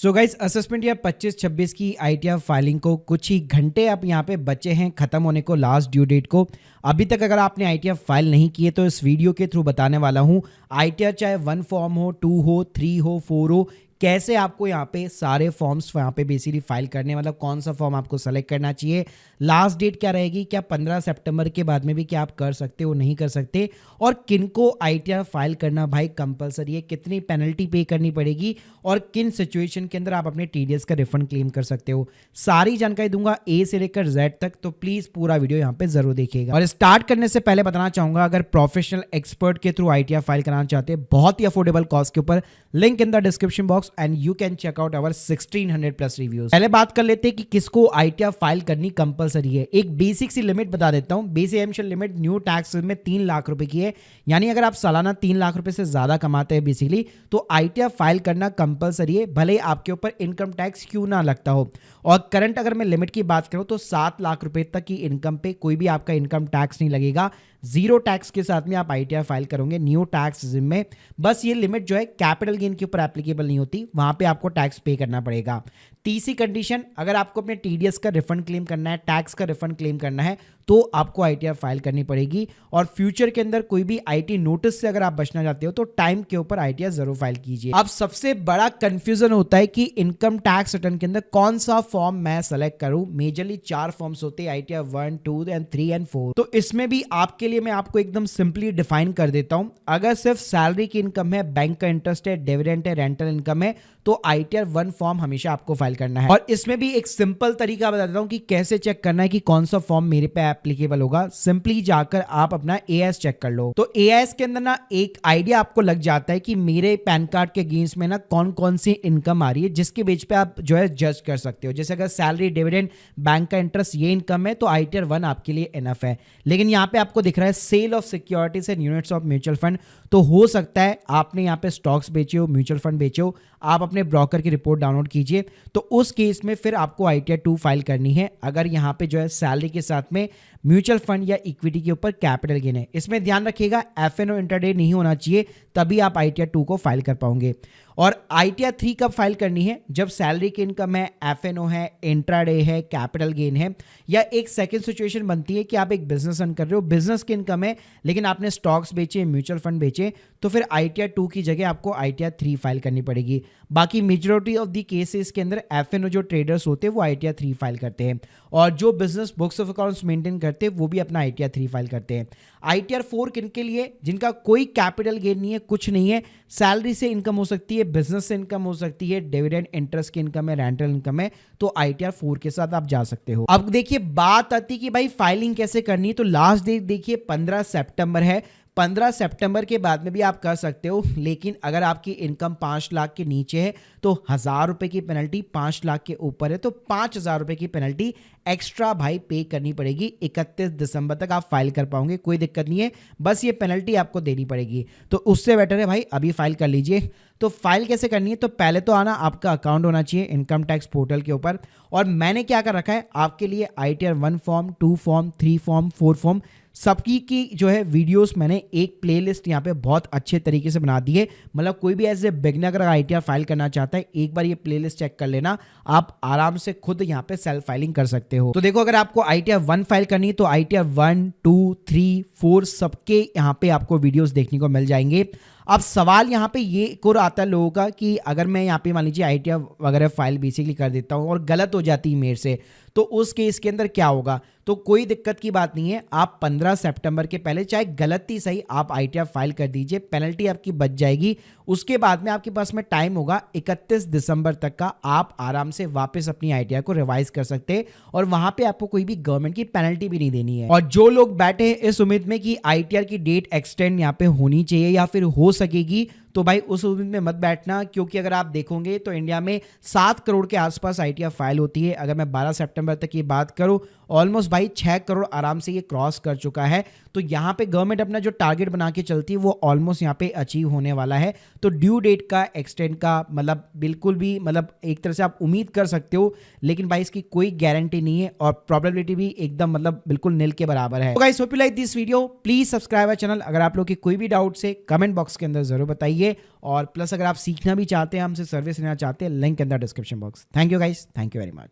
So guys assessment year 25-26 की ITR filing को कुछ ही घंटे अब यहाँ पे बचे हैं खत्म होने को, लास्ट ड्यू डेट को। अभी तक अगर आपने आईटीआर फाइल नहीं किए तो इस वीडियो के थ्रू बताने वाला हूँ आईटीआर चाहे 1 फॉर्म हो, 2 हो, 3 हो, 4 हो, कैसे आपको यहाँ पे सारे फॉर्म्स यहाँ पे बेसिकली फाइल करने, मतलब कौन सा फॉर्म आपको सेलेक्ट करना चाहिए, लास्ट डेट क्या रहेगी, क्या 15 सितंबर के बाद में भी क्या आप कर सकते हो नहीं कर सकते, और किनको आईटीआर फाइल करना भाई कंपलसरी है, कितनी पेनल्टी पे करनी पड़ेगी और किन सिचुएशन के अंदर आप अपने टीडीएस का रिफंड क्लेम कर सकते हो, सारी जानकारी दूंगा ए से लेकर जेड तक। तो प्लीज पूरा वीडियो यहाँ पे जरूर देखिएगा। और स्टार्ट करने से पहले बताना चाहूंगा, अगर प्रोफेशनल एक्सपर्ट के थ्रू आईटीआर फाइल कराना चाहते हैं बहुत ही अफोर्डेबल कॉस्ट के ऊपर, link in the description box and you can check out our 1600+ reviews. पहले बात कर लेते हैं कि किसको आईटीआर फाइल करनी कंपलसरी है। एक बेसिक सी लिमिट बता देता हूं। Basic emission limit new tax में 3 लाख रुपए की है, यानी अगर आप सालाना 3 लाख रुपए से ज्यादा कमाते हैं बेसिकली तो आईटीआर फाइल करना कंपलसरी है, भले ही आपके ऊपर इनकम टैक्स क्यों ना लगता हो। और करंट अगर मैं लिमिट की बात करूं तो 7 लाख रुपए तक की इनकम पे कोई भी आपका इनकम टैक्स नहीं लगेगा। 0 टैक्स के साथ में आप आईटीआर फाइल करोगे न्यू टैक्स में। बस ये लिमिट जो है कैपिटल गेन के ऊपर एप्लीकेबल नहीं होती, वहां पे आपको टैक्स पे करना पड़ेगा। तीसरी कंडीशन, अगर आपको अपने टीडीएस का रिफंड क्लेम करना है, टैक्स का रिफंड क्लेम करना है तो आपको आईटीआर फाइल करनी पड़ेगी। और फ्यूचर के अंदर कोई भी आईटी नोटिस से अगर आप बचना चाहते हो तो टाइम के ऊपर आईटीआर जरूर फाइल कीजिए। अब सबसे बड़ा कंफ्यूजन होता है कि इनकम टैक्स रिटर्न के अंदर कौन सा फॉर्म मैं सेलेक्ट करूं। मेजरली 4 फॉर्म्स होते हैं, आईटीआर 1, 2 एंड 3 एंड 4। तो इसमें भी आपके लिए मैं आपको एकदम सिंपली डिफाइन कर देता हूं। अगर सिर्फ सैलरी की इनकम है, बैंक का इंटरेस्ट है, डिविडेंड है, रेंटल इनकम है तो आईटीआर 1 फॉर्म हमेशा आपको फाइल करना है। और इसमें भी एक सिंपल तरीका बता देता हूं कि कैसे चेक करना है कि कौन सा फॉर्म मेरे पे एप्लीकेबल होगा। सिंपली जाकर आप अपना एआईएस चेक कर लो। तो एआईएस के अंदर ना एक आइडिया आपको लग जाता है कि मेरे पैन कार्ड के अगेंस्ट में ना कौन कौन सी इनकम आ रही है, जिसके बेस पे आप जो है जज कर सकते हो। जैसे अगर सैलरी, डिविडेंड, बैंक का इंटरेस्ट ये इनकम है तो आईटीआर 1 आपके लिए इनफ है। लेकिन यहाँ पे आपको दिख रहा है sale of securities and units of mutual fund, तो हो सकता है आपने यहाँ पे स्टॉक्स बेचे हो, म्यूचुअल फंड बेचे हो, आप अपने ब्रोकर की रिपोर्ट डाउनलोड कीजिए। तो उस केस में फिर आपको आईटीआर 2 फाइल करनी है, अगर यहाँ पे जो है सैलरी के साथ में म्यूचुअल फंड या इक्विटी के ऊपर कैपिटल गेन है। इसमें ध्यान रखिएगा एफएनओ इंटरडे नहीं होना चाहिए, तभी आप आईटीआर 2 को फाइल कर पाओगे। और आईटीआर 3 कब फाइल करनी है? जब सैलरी की इनकम है, एफएनओ है, इंट्राडे है, कैपिटल गेन है, या एक सेकंड सिचुएशन बनती है कि आप एक बिजनेस रन कर रहे हो, बिजनेस की इनकम है लेकिन आपने स्टॉक्स बेचे, म्यूचुअल फंड बेचे, तो फिर आईटीआर 2 की जगह आपको आईटीआर 3 फाइल करनी पड़ेगी। बाकी मेजॉरिटी ऑफ दी केसेस के अंदर एफएनओ जो ट्रेडर्स होते हैं वो आईटीआर 3 फाइल करते हैं, और जो business books of accounts maintain करते हैं वो भी अपना आईटीआर 3 फाइल करते हैं। आईटीआर 4 किनके लिए? जिनका कोई कैपिटल गेन नहीं है, कुछ नहीं है, सैलरी से इनकम हो सकती है, बिजनेस से इनकम हो सकती है, डिविडेंड, इंटरेस्ट की इनकम है, रेंटल इनकम है, तो आईटीआर 4 के साथ आप जा सकते हो। अब देखिए बात आती है कि भाई फाइलिंग कैसे करनी है, तो लास्ट डेट देखिए 15 सितंबर है। 15 सितंबर के बाद में भी आप कर सकते हो, लेकिन अगर आपकी इनकम 5 लाख के नीचे है तो 1000 रुपए की पेनल्टी, 5 लाख के ऊपर है तो 5000 रुपए की पेनल्टी एक्स्ट्रा भाई पे करनी पड़ेगी। 31 दिसंबर तक आप फाइल कर पाओगे, कोई दिक्कत नहीं है, बस ये पेनल्टी आपको देनी पड़ेगी। तो उससे बेटर है भाई अभी फाइल कर लीजिए। तो फाइल कैसे करनी है? तो पहले तो आना आपका अकाउंट होना चाहिए इनकम टैक्स पोर्टल के ऊपर, और मैंने क्या कर रखा है आपके लिए ITR 1 form, 2 form, 3 form, 4 form, सबकी की जो है वीडियोस मैंने एक प्लेलिस्ट यहाँ पे बहुत अच्छे तरीके से बना दी है। मतलब कोई भी एज ए बिगिनर अगर आईटीआर फाइल करना चाहता है, एक बार ये प्लेलिस्ट चेक कर लेना, आप आराम से खुद यहाँ पे सेल्फ फाइलिंग कर सकते हो। तो देखो अगर आपको आईटीआर 1 फाइल करनी है तो आईटीआर 1, 2, 3, 4 सबके यहाँ पे आपको वीडियोस देखने को मिल जाएंगे। अब सवाल यहाँ पे ये एक और आता है लोगों का कि अगर मैं यहाँ पे मान लीजिए आईटीआर वगैरह फाइल बेसिकली कर देता हूँ और गलत हो जाती है मेरे से, तो उस केस के अंदर क्या होगा? तो कोई दिक्कत की बात नहीं है, आप 15 सितंबर के पहले चाहे गलती सही आप आईटीआर फाइल कर दीजिए, पेनल्टी आपकी बच जाएगी। उसके बाद में आपके पास में टाइम होगा 31 दिसंबर तक का, आप आराम से वापस अपनी आईटीआर को रिवाइज कर सकते हैं और वहां पे आपको कोई भी गवर्नमेंट की पेनल्टी भी नहीं देनी है। और जो लोग बैठे हैं इस उम्मीद में कि आईटीआर की डेट एक्सटेंड यहाँ पे होनी चाहिए या फिर हो सकेगी, तो भाई उस उम्मीद में मत बैठना, क्योंकि अगर आप देखोगे तो इंडिया में 7 करोड़ के आसपास आईटीआर फाइल होती है। अगर मैं 12 सितंबर तक की बात करूं, ऑलमोस्ट भाई 6 करोड़ आराम से ये क्रॉस कर चुका है। तो यहाँ पे गवर्नमेंट अपना जो टारगेट बना के चलती है वो ऑलमोस्ट यहाँ पे अचीव होने वाला है। तो ड्यू डेट का एक्सटेंड का मतलब बिल्कुल भी मतलब एक तरह से आप उम्मीद कर सकते हो, लेकिन भाई इसकी कोई गारंटी नहीं है और प्रोबेबिलिटी भी एकदम मतलब बिल्कुल नील के बराबर है। तो guys hope you like this video, please subscribe our channel. अगर आप लोग की कोई भी डाउट है कमेंट बॉक्स के अंदर जरूर बताइए। चाहिए, और प्लस अगर आप सीखना भी चाहते हैं, हमसे सर्विस लेना चाहते हैं, link in the description box. Thank you guys, thank you very much.